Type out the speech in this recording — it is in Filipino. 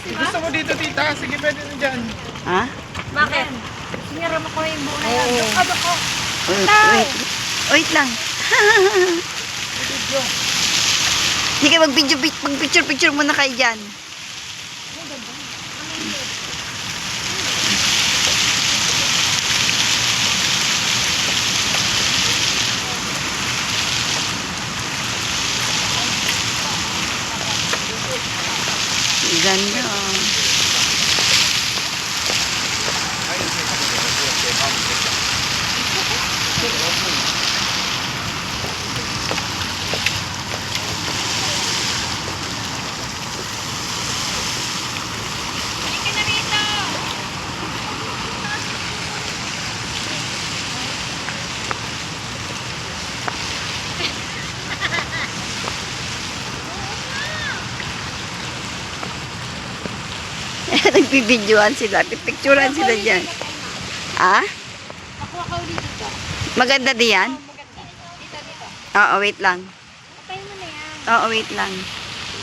Gusto mo dito, tita? Sige, pwede na dyan. Ha? Bakit? Sinira mo ko yung buo na yan. Yung kado ko. Wait. Wait lang. Sige, mag-picture muna kayo dyan. Ganda. Nagbibidyoan sila. Pipicturean sila dyan. Ah? Nakuha ka ulit dito. Maganda diyan? Maganda. Dito. Oo, wait lang. Patay mo na yan. Oo, wait lang.